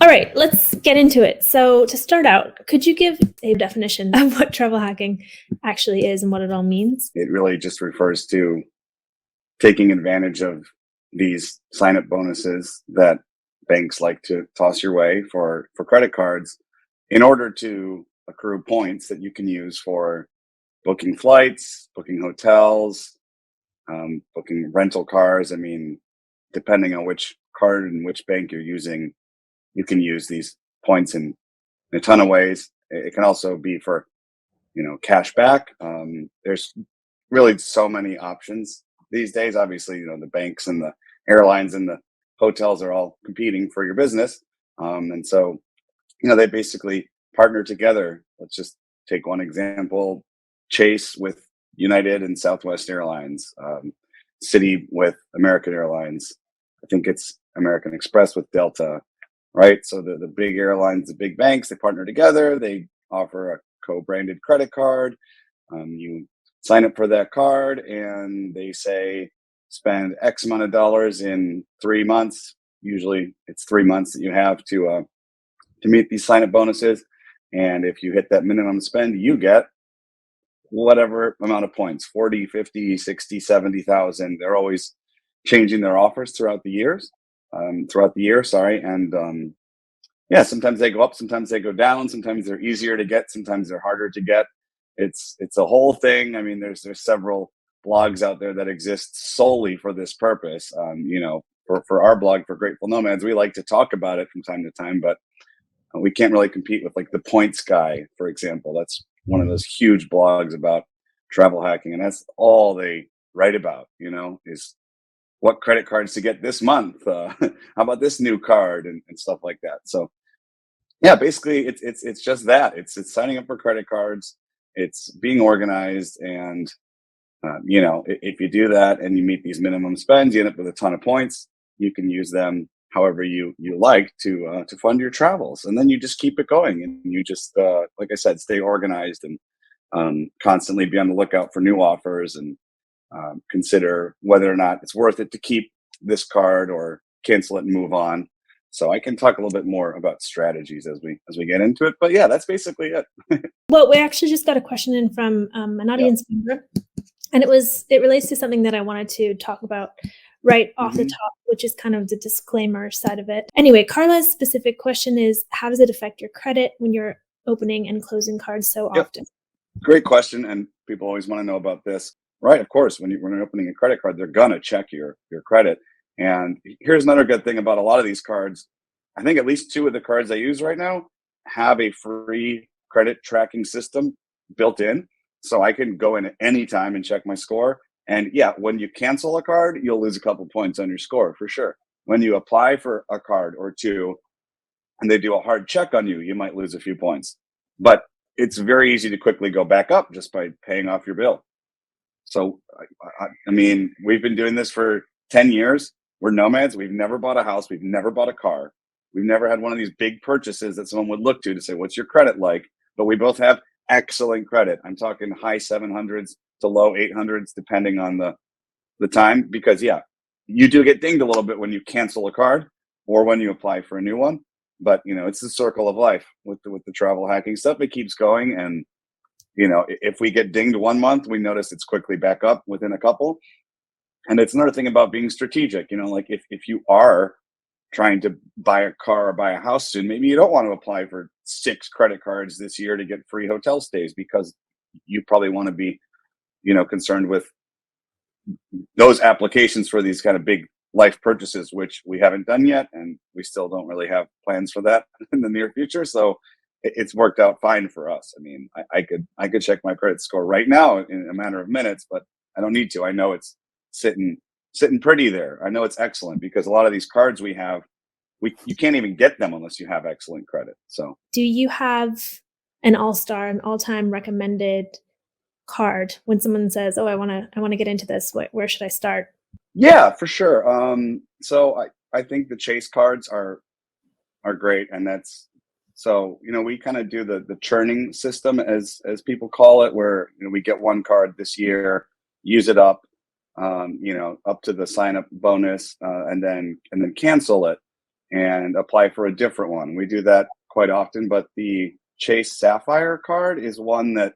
All right, let's get into it. So, to start out, could you give a definition of what travel hacking actually is and what it all means? It really just refers to taking advantage of these sign up bonuses that banks like to toss your way for credit cards in order to accrue points that you can use for booking flights, booking hotels, booking rental cars. I mean, depending on which card and which bank you're using, you can use these points in a ton of ways. It can also be for cash back. There's really so many options these days. Obviously, the banks and the airlines and the hotels are all competing for your business, and so they basically partner together. Let's just take one example: Chase with United and Southwest Airlines, Citi with American Airlines. I think it's American Express with Delta, right? So the big airlines, the big banks, they partner together. They offer a co-branded credit card. You sign up for that card, and they say spend X amount of dollars in 3 months. Usually, it's 3 months that you have to meet these sign up bonuses. And if you hit that minimum spend, you get whatever amount of points, 40, 50, 60, 70,000. They're always changing their offers throughout the year, sorry. And yeah, sometimes they go up, sometimes they go down, sometimes they're easier to get, sometimes they're harder to get. It's a whole thing. I mean, there's several blogs out there that exist solely for this purpose. For our blog, for Grateful Nomads, we like to talk about it from time to time, but we can't really compete with like the Points Guy, for example. That's one of those huge blogs about travel hacking, and that's all they write about. Is what credit cards to get this month. How about this new card and stuff like that. So yeah, basically it's just that. It's signing up for credit cards. It's being organized, and if you do that and you meet these minimum spends, you end up with a ton of points. You can use them however you like to fund your travels, and then you just keep it going, and you just like I said, stay organized and constantly be on the lookout for new offers, and consider whether or not it's worth it to keep this card or cancel it and move on. So I can talk a little bit more about strategies as we get into it. But yeah, that's basically it. Well, we actually just got a question in from an Yeah. audience member, and it relates to something that I wanted to talk about right off the hmm top, which is kind of the disclaimer side of it. Anyway, Carla's specific question is, how does it affect your credit when you're opening and closing cards so Yep. often? Great question, and people always want to know about this, right? Of course, when you're opening a credit card, they're gonna check your credit. And here's another good thing about a lot of these cards. I think at least two of the cards I use right now have a free credit tracking system built in, so I can go in at any time and check my score. And yeah, when you cancel a card, you'll lose a couple points on your score for sure. When you apply for a card or two and they do a hard check on you, you might lose a few points. But it's very easy to quickly go back up just by paying off your bill. So, I mean, we've been doing this for 10 years. We're nomads. We've never bought a house. We've never bought a car. We've never had one of these big purchases that someone would look to say, what's your credit like? But we both have excellent credit. I'm talking high 700s to low 800s, depending on the time. Because, yeah, you do get dinged a little bit when you cancel a card or when you apply for a new one. But, it's the circle of life with the travel hacking stuff. It keeps going. And if we get dinged 1 month, we notice it's quickly back up within a couple. And it's another thing about being strategic. Like if you are trying to buy a car or buy a house soon, maybe you don't want to apply for 6 credit cards this year to get free hotel stays, because you probably want to be concerned with those applications for these kind of big life purchases, which we haven't done yet, and we still don't really have plans for that in the near future. So it's worked out fine for us. I mean, I could check my credit score right now in a matter of minutes, but I don't need to. I know it's sitting pretty there. I know it's excellent, because a lot of these cards we have, you can't even get them unless you have excellent credit. So Do you have an all-star, an all-time recommended card when someone says, "Oh, I want to get into this. Where should I start?" yeah, for sure. So I think the Chase cards are great, and that's so we kind of do the churning system, as people call it, where we get one card this year, use it up, up to the sign up bonus, and then cancel it. and apply for a different one. We do that quite often, but the Chase Sapphire card is one that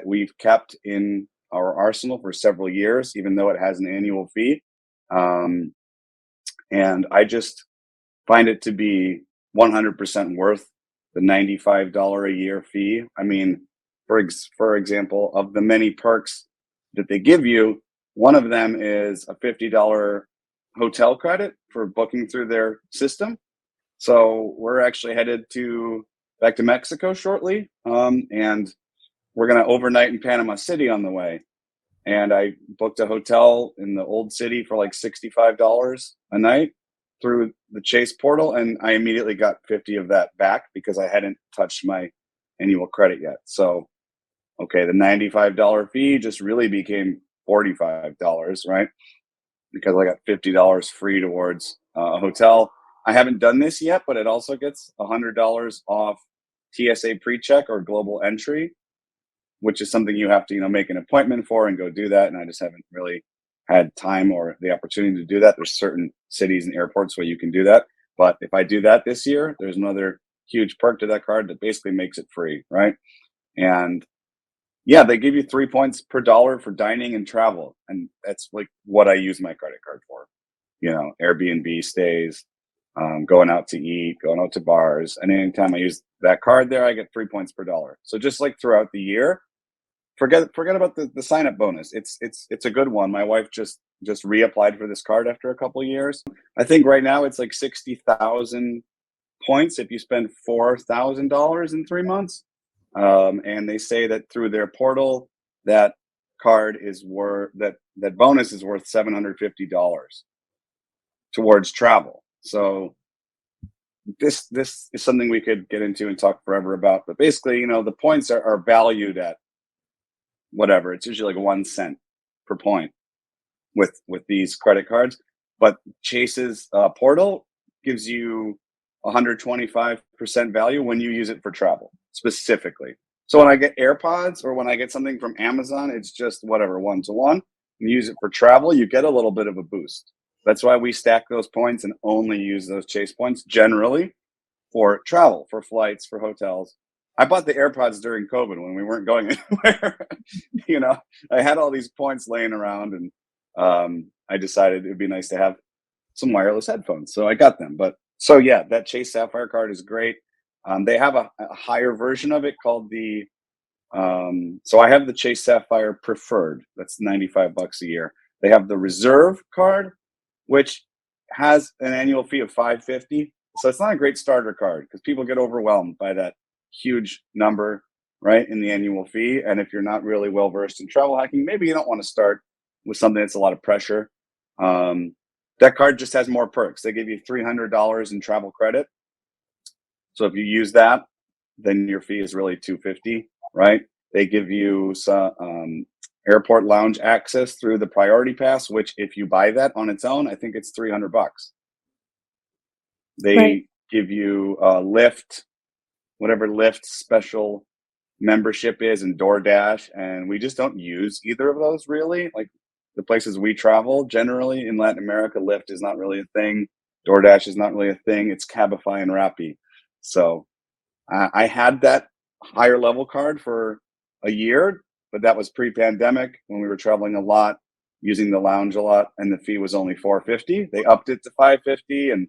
we've kept in our arsenal for several years, even though it has an annual fee. Um, and I just find it to be 100% worth the $95 a year fee. I mean, for example, of the many perks that they give you, one of them is a $50 hotel credit for booking through their system. So we're actually headed to back to Mexico shortly, and we're gonna overnight in Panama City on the way. And I booked a hotel in the old city for like $65 a night through the Chase portal, and I immediately got 50 of that back because I hadn't touched my annual credit yet. So, okay, the $95 fee just really became $45, right? Because I got $50 free towards a hotel. I haven't done this yet, but it also gets $100 off TSA pre-check or global entry, which is something you have to, make an appointment for and go do that. And I just haven't really had time or the opportunity to do that. There's certain cities and airports where you can do that. But if I do that this year, there's another huge perk to that card that basically makes it free, right? And yeah, they give you 3 points per dollar for dining and travel. And that's like what I use my credit card for. Airbnb stays, going out to eat, going out to bars. And anytime I use that card there, I get 3 points per dollar. So just like throughout the year, forget about the sign up bonus. It's a good one. My wife just reapplied for this card after a couple of years. I think right now it's like 60,000 points if you spend $4,000 in 3 months. And they say that through their portal, that card is worth that bonus is worth $750 towards travel. So this is something we could get into and talk forever about. But basically, the points are valued at whatever. It's usually like 1 cent per point with these credit cards. But Chase's portal gives you 125% value when you use it for travel specifically. So when I get AirPods or when I get something from Amazon, it's just whatever, 1-to-1. You use it for travel, you get a little bit of a boost. That's why we stack those points and only use those Chase points generally for travel, for flights, for hotels. I bought the AirPods during COVID when we weren't going anywhere. I had all these points laying around, and I decided it'd be nice to have some wireless headphones. So I got them. But so yeah, that Chase Sapphire card is great. They have a higher version of it called the so I have the Chase Sapphire Preferred. That's $95 a year. They have the Reserve card, which has an annual fee of $550. So it's not a great starter card because people get overwhelmed by that huge number, right, in the annual fee. And if you're not really well versed in travel hacking, maybe you don't want to start with something that's a lot of pressure. That card just has more perks. They give you $300 in travel credit. So if you use that, then your fee is really $250, right? They give you some airport lounge access through the Priority Pass, which if you buy that on its own, I think it's $300. They Right. give you Lyft, whatever Lyft special membership is, and DoorDash, and we just don't use either of those really. Like the places we travel, generally in Latin America, Lyft is not really a thing. DoorDash is not really a thing. It's Cabify and Rappi. So I had that higher level card for a year, but that was pre-pandemic when we were traveling a lot, using the lounge a lot, and the fee was only $450. They upped it to $550, and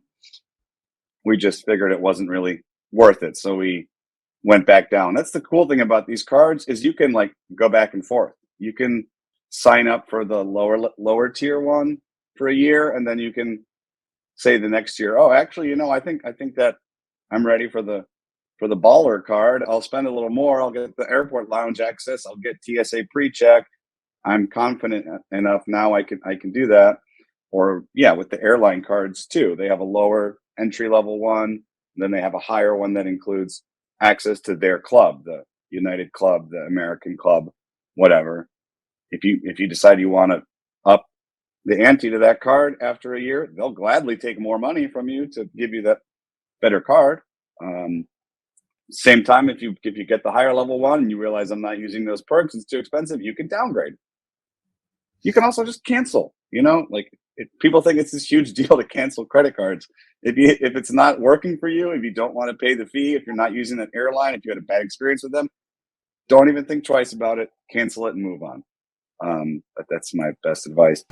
we just figured it wasn't really worth it, so we went back down. That's the cool thing about these cards is you can like go back and forth. You can sign up for the lower tier one for a year, and then you can say the next year, oh, actually, I think that I'm ready for the baller card. I'll spend a little more. I'll get the airport lounge access. I'll get TSA pre-check. I'm confident enough now I can do that. Or yeah, with the airline cards too. They have a lower entry level one, then they have a higher one that includes access to their club, the United Club, the American Club, whatever. If you decide you want to up the ante to that card after a year, they'll gladly take more money from you to give you that better card. Same time, if you get the higher level one and you realize I'm not using those perks, it's too expensive, you can downgrade. You can also just cancel You know, like people think it's this huge deal to cancel credit cards. If it's not working for you, if you don't want to pay the fee, if you're not using that airline, if you had a bad experience with them, don't even think twice about it. Cancel it and move on. But that's my best advice.